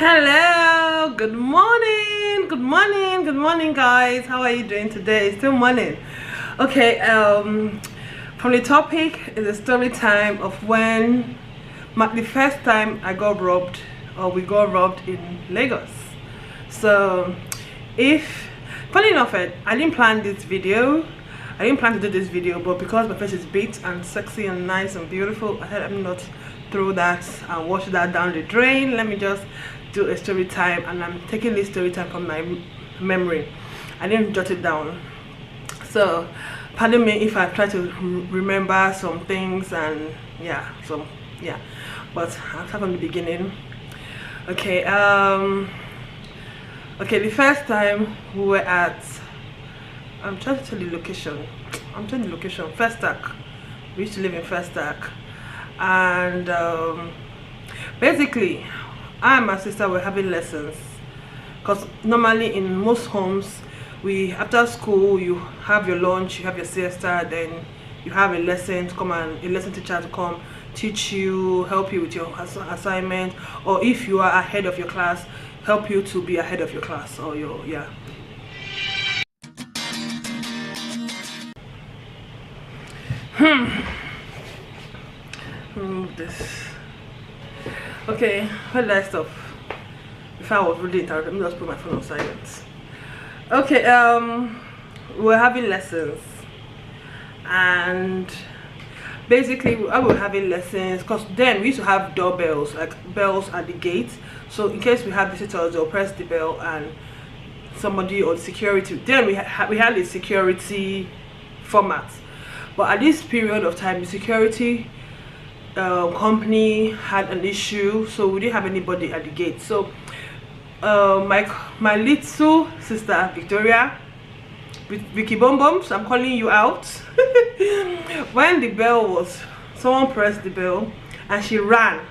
Hello, good morning, guys. How are you doing today? It's still morning. Okay, from the topic is a story time of when the first time I got robbed, or we got robbed in Lagos. So funny enough, I didn't plan this video. I didn't plan to do this video, but because my face is baked and sexy and nice and beautiful, I said I'm not throw that and wash that down the drain. Let me just do a story time, and I'm taking this story time from my memory. I didn't jot it down, so pardon me if I try to remember some things, and but I'll start from the beginning. Okay, the first time we were at, I'm trying to tell the location, Festac. We used to live in Festac, and basically I and my sister were having lessons, because normally in most homes, after school you have your lunch, you have your siesta, then you have a lesson teacher to come teach you, help you with your assignment, or if you are ahead of your class, help you to be ahead of your class, or remove this. Okay, where did I stop? If I was really interrupted, let me just put my phone on silent. Okay, we were having lessons, and basically I was having lessons because then we used to have doorbells, like bells at the gate, so in case we have visitors, they'll press the bell and somebody, or security, then we had a security format. But at this period of time, the security company had an issue, so we didn't have anybody at the gate. So my little sister Victoria, with Vicky Bombs, I'm calling you out. When the bell was, someone pressed the bell and she ran.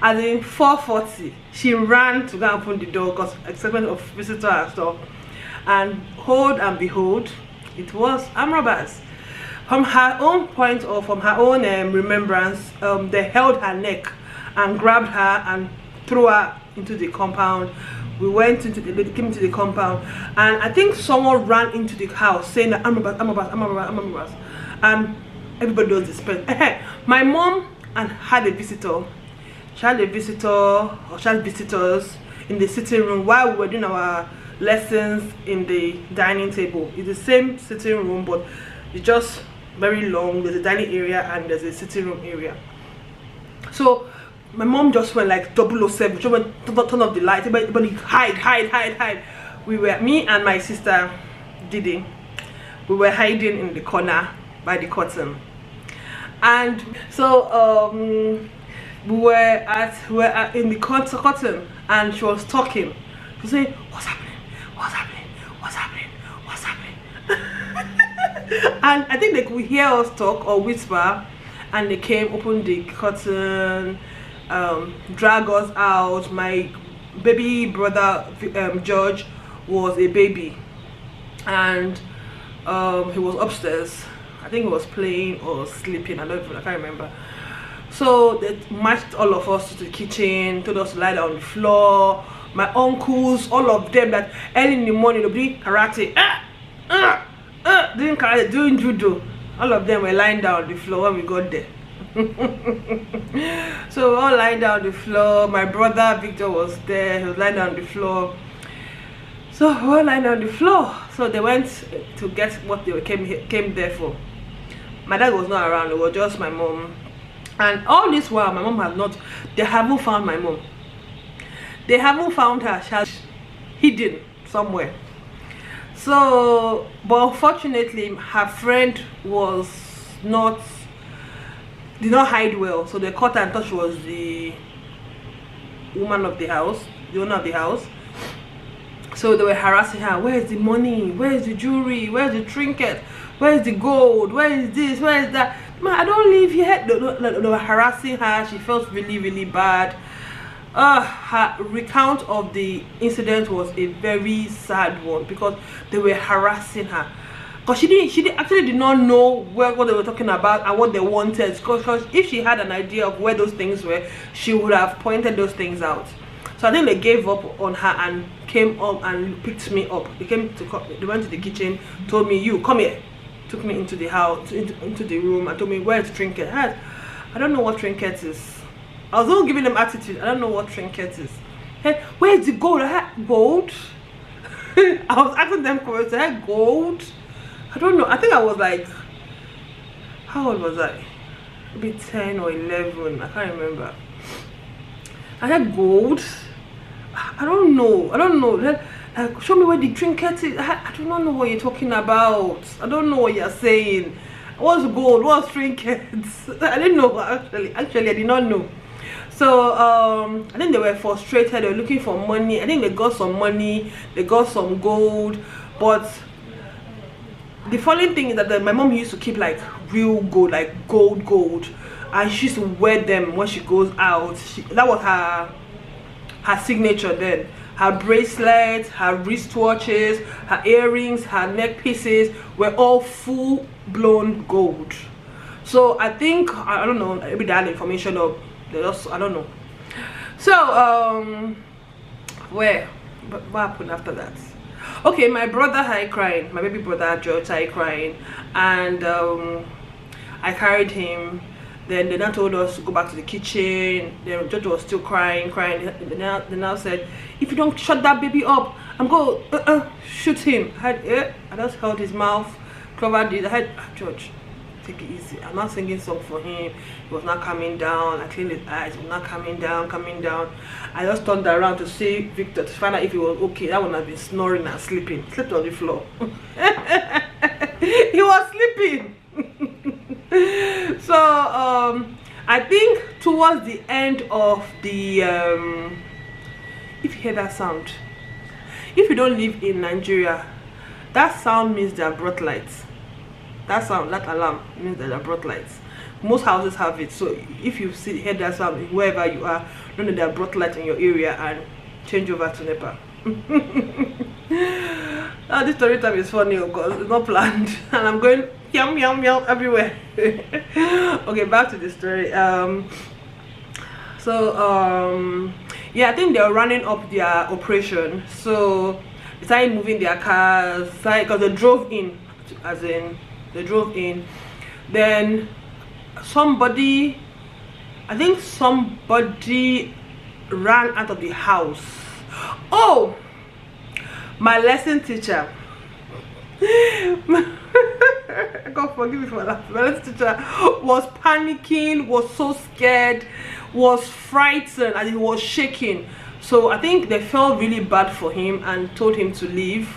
As in 4:40, she ran to go and open the door because excitement of visitor and stuff. And hold and behold, it was armed robbers. From her own point, or from her own remembrance, they held her neck and grabbed her and threw her into the compound. We went into came into the compound, and I think someone ran into the house saying that armed robbers, and everybody was dispersed. My mom had a visitor. She had visitors in the sitting room while we were doing our lessons in the dining table. It's the same sitting room, but it's just very long. There's a dining area and there's a sitting room area. So my mom just went like 007. She went turn off the light. Everybody hide. Me and my sister Didi, we were hiding in the corner by the curtain. And so we were in the curtain, and she was talking. She was saying, what's happening? And I think they could hear us talk or whisper, and they came, opened the curtain, drag us out. My baby brother George was a baby, and he was upstairs. I think he was playing or sleeping. I can't remember. So they marched all of us to the kitchen, told us to lie down on the floor. My uncles, all of them, that early in the morning they'll be karate, doing karate, doing judo. All of them were lying down on the floor when we got there. So we all lying down on the floor. My brother Victor was there. He was lying down on the floor. So we all lying down on the floor. So they went to get what they came there for. My dad was not around. It was just my mom. And all this while, my mom they haven't found my mom. They haven't found her. She's hidden somewhere. So, but unfortunately, her friend did not hide well. So they caught her and thought she was the woman of the house, the owner of the house. So they were harassing her. Where is the money? Where is the jewelry? Where is the trinket? Where is the gold? Where is this? Where is that? Man, I don't live here. They were harassing her. She felt really bad. Her recount of the incident was a very sad one, because they were harassing her. Because she actually did not know what they were talking about and what they wanted. Because if she had an idea of where those things were, she would have pointed those things out. So I think they gave up on her and came up and picked me up. They went to the kitchen, told me, you come here, took me into the house, into the room, and told me, where's trinket? I don't know what trinket is. I was all giving them attitude. I don't know what trinket is. Hey, where's the gold? I had gold. I was asking them questions. I had gold. I don't know. I think I was like, how old was I? Maybe 10 or 11. I can't remember. I had gold. I don't know. Like, show me where the trinket is. I do not know what you're talking about. I don't know what you're saying. What's gold? What's trinkets? I didn't know actually. Actually, I did not know. So I think they were frustrated. They were looking for money. I think they got some money. They got some gold. But the funny thing is that my mom used to keep like real gold, like gold, and she used to wear them when she goes out. That was her signature then. Her bracelets, her wristwatches, her earrings, her neck pieces were all full-blown gold. So I think, I don't know, maybe they had information of, they just, I don't know. So what happened after that? Okay, my brother started crying. My baby brother George started crying, and I carried him. Then they now told us to go back to the kitchen. Then George was still crying. They now said, if you don't shut that baby up, I'm going to shoot him. I just held his mouth, covered it. I had, George, take it easy. I'm not singing song for him. He was not coming down. I cleaned his eyes. He was not coming down. I just turned around to see Victor to find out if he was okay. That one had been snoring and sleeping. He slept on the floor. He was sleeping. So I think towards the end of the if you hear that sound, if you don't live in Nigeria, that sound means they are brought lights. That sound, that alarm means that they are brought lights. Most houses have it. So if you hear that sound wherever you are, know that they are brought light in your area and change over to NEPA. Now this story time is funny because it's not planned and I'm going yum everywhere. Okay, back to the story. Yeah, I think they were running up their operation, so they started moving their cars because they drove in, then somebody, I think somebody ran out of the house. Oh, my lesson teacher. God forgive me for that. My lesson teacher was panicking, was so scared, was frightened, and he was shaking. So I think they felt really bad for him and told him to leave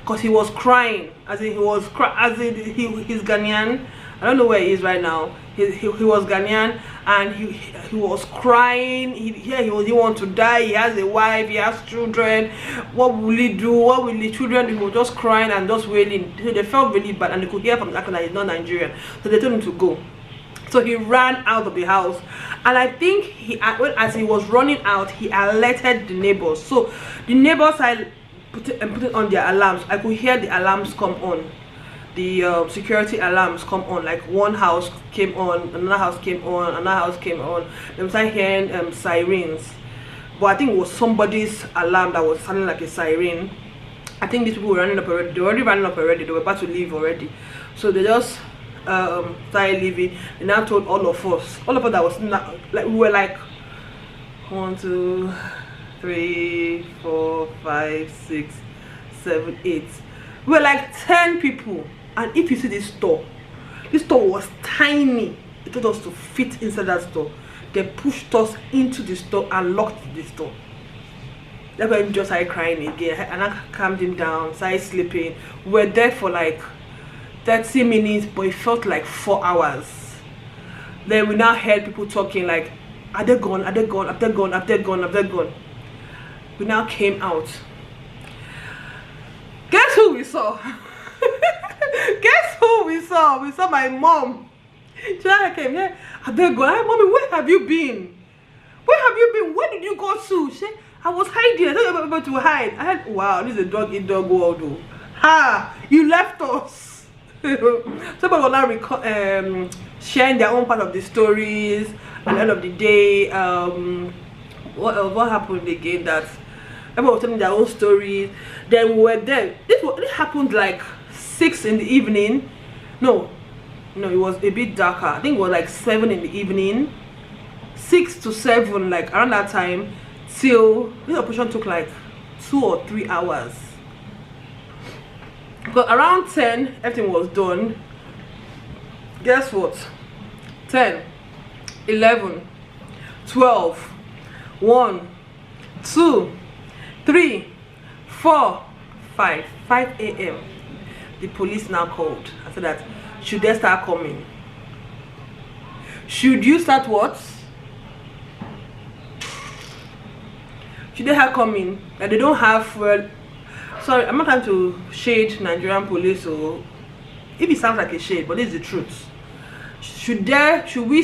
because he was crying. As in he's Ghanaian. I don't know where he is right now. He was Ghanaian and he was crying. He want to die. He has a wife, he has children. What will he do? What will the children do? He was just crying and just wailing. So they felt really bad and they could hear from the accent that he's not Nigerian. So they told him to go. So he ran out of the house, and I think as he was running out, he alerted the neighbors. So the neighbors had put it on their alarms. I could hear the alarms come on. The security alarms come on, like one house came on, another house came on, another house came on. They started hearing sirens, but I think it was somebody's alarm that was sounding like a siren. I think these people were running up already. They were already running up already. They were about to leave already, so they just started leaving. They now told all of us that was not, like, we were like 1 2 3 4 5 6 7 8. We were like 10 people. And if you see this store was tiny. They told us to fit inside that store. They pushed us into the store and locked the store. That's when we just started crying again, and I calmed him down, started sleeping. We were there for like 30 minutes, but it felt like 4 hours. Then we now heard people talking like, are they gone? Are they gone? Are they gone? Are they gone? Are they gone? We now came out. Guess who we saw? Guess who we saw? We saw my mom. She came here. Are they gone? Hey, mommy, where have you been? Where have you been? Where did you go to? She said, I was hiding. I thought you were able to hide. I had, wow, this is a dog-eat-dog world. Though. Ha! You left us. Somebody will now sharing their own part of the stories. At the end of the day, what happened again, that everyone was telling their own stories. Then we were there. This happened like 6 in the evening. No, it was a bit darker. I think it was like 7 in the evening, 6 to 7, like around that time, till this operation took like 2 or 3 hours. Because around 10 everything was done. Guess what? 10, 11, 12, 1, 2, 3, 4, 5 a.m. the police now called. I said that, should they start coming? Should you start what? Should they have coming? That they don't have, well, sorry, I'm not trying to shade Nigerian police, or if it sounds like a shade, but it's the truth. Should we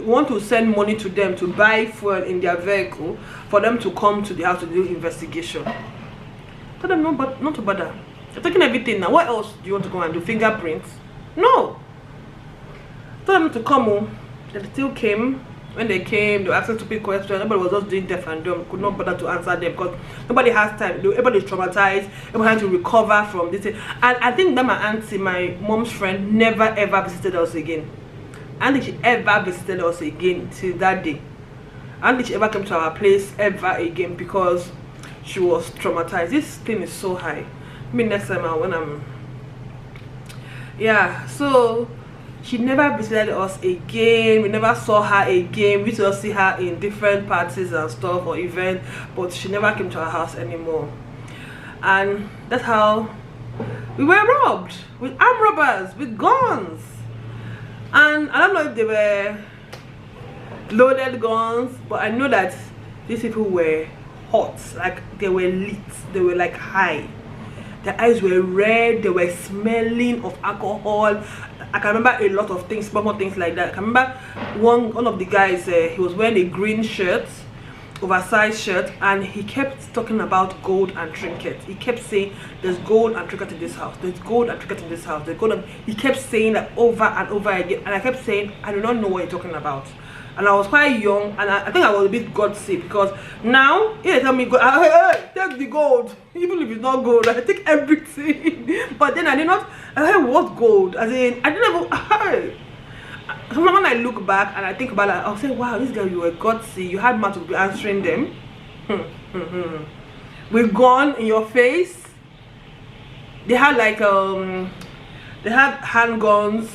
want to send money to them to buy fuel in their vehicle for them to come to the house to do investigation? Tell them no, but not to bother. They're taking everything now. What else do you want to go and do? Fingerprints? No. Tell them to come. They still came. When they came, they were asking stupid questions. Everybody was just doing deaf and dumb. Could not bother to answer them because nobody has time. Everybody's traumatized. Everybody has to recover from this thing. And I think that my auntie, my mom's friend, never ever visited us again. I don't think she ever visited us again till that day. I don't think she ever came to our place ever again because she was traumatized. This thing is so high. Maybe next time when I'm, yeah, so she never visited us again. We never saw her again. We used to see her in different parties and stuff or events, but she never came to our house anymore. And that's how we were robbed, with armed robbers, with guns. And I don't know if they were loaded guns, but I know that these people were hot, like they were lit, they were like high. Their eyes were red, they were smelling of alcohol. I can remember a lot of things, small things like that. I can remember one of the guys, he was wearing a green shirt, oversized shirt, and he kept talking about gold and trinkets. He kept saying, there's gold and trinket in this house, there's gold and trinket in this house, there's gold. He kept saying that over and over again, and I kept saying, I do not know what you're talking about. And I was quite young, and I think I was a bit gutsy, because now if they tell me, hey, take the gold, even if it's not gold, I take everything. But then I did not, what gold? As in, I didn't even, so when I look back and I think about it, I'll say, wow, this girl, you were gutsy, you had man to be answering them. With gun in your face. They had like, they had handguns.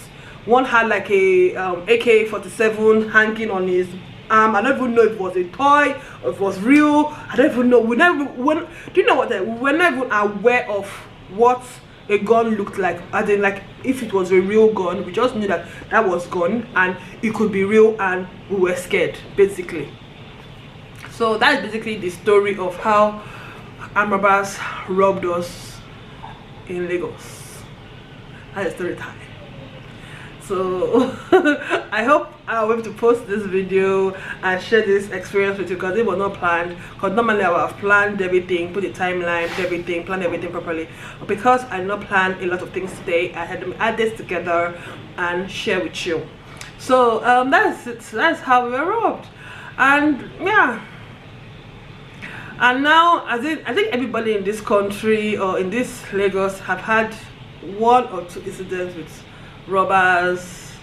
One had like a AK-47 hanging on his arm. I don't even know if it was a toy or if it was real. I don't even know. Do you know what? We were not even aware of what a gun looked like. As in, like, if it was a real gun, we just knew that that was gun and it could be real, and we were scared, basically. So that's basically the story of how armed robbers robbed us in Lagos. That is story time. So I hope I'll be able to post this video and share this experience with you, because it was not planned. Because normally I would have planned everything, put the timeline, everything, plan everything properly. But because I did not plan a lot of things today, I had to add this together and share with you. So that's it. That's how we were robbed. And yeah. And now I think everybody in this country or in this Lagos have had 1 or 2 incidents with robbers,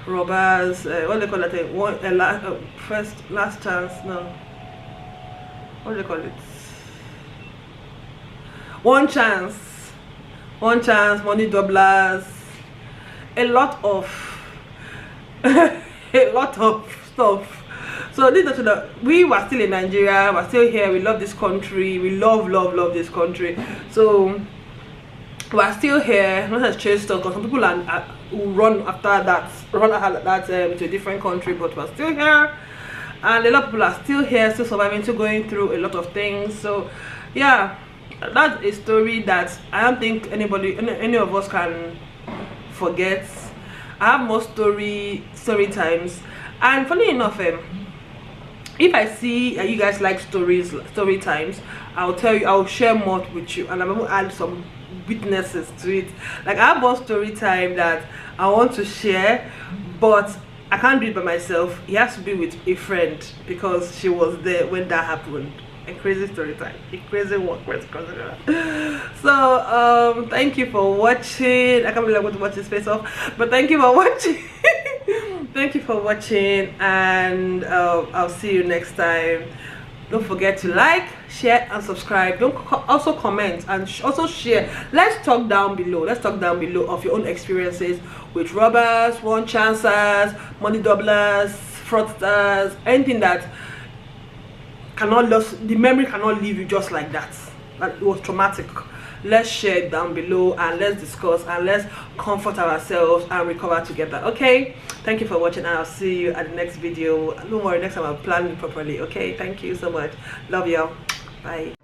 what do they call that? Last chance, no. What do they call it? One chance, money doublers, a lot of stuff. So this is that we were still in Nigeria, we're still here, we love this country, we love this country. So we're still here, not as chase stuff, because some people who run after that to a different country, but we're still here, and a lot of people are still here, still surviving, still going through a lot of things. So yeah, that's a story that I don't think any of us can forget. I have more story times, and funny enough, if I see you guys like story times, I'll tell you, I'll share more with you, and I'm going to add some witnesses to it. Like, I have one story time that I want to share, but I can't do it by myself. It has to be with a friend because she was there when that happened. A crazy story time. A crazy one. So thank you for watching. I can't believe I'm going to watch his face off, but thank you for watching. Thank you for watching, and I'll see you next time. Don't forget to like, share, and subscribe. Don't also comment and also share. Let's talk down below. Let's talk down below of your own experiences with robbers, one chancers, money doublers, fraudsters, anything that cannot lose. The memory cannot leave you just like that. Like it was traumatic. Let's share it down below and let's discuss and let's comfort ourselves and recover together. Okay, thank you for watching, and I'll see you at the next video. Don't worry, next time I'll plan it properly. Okay, thank you so much. Love you. Bye.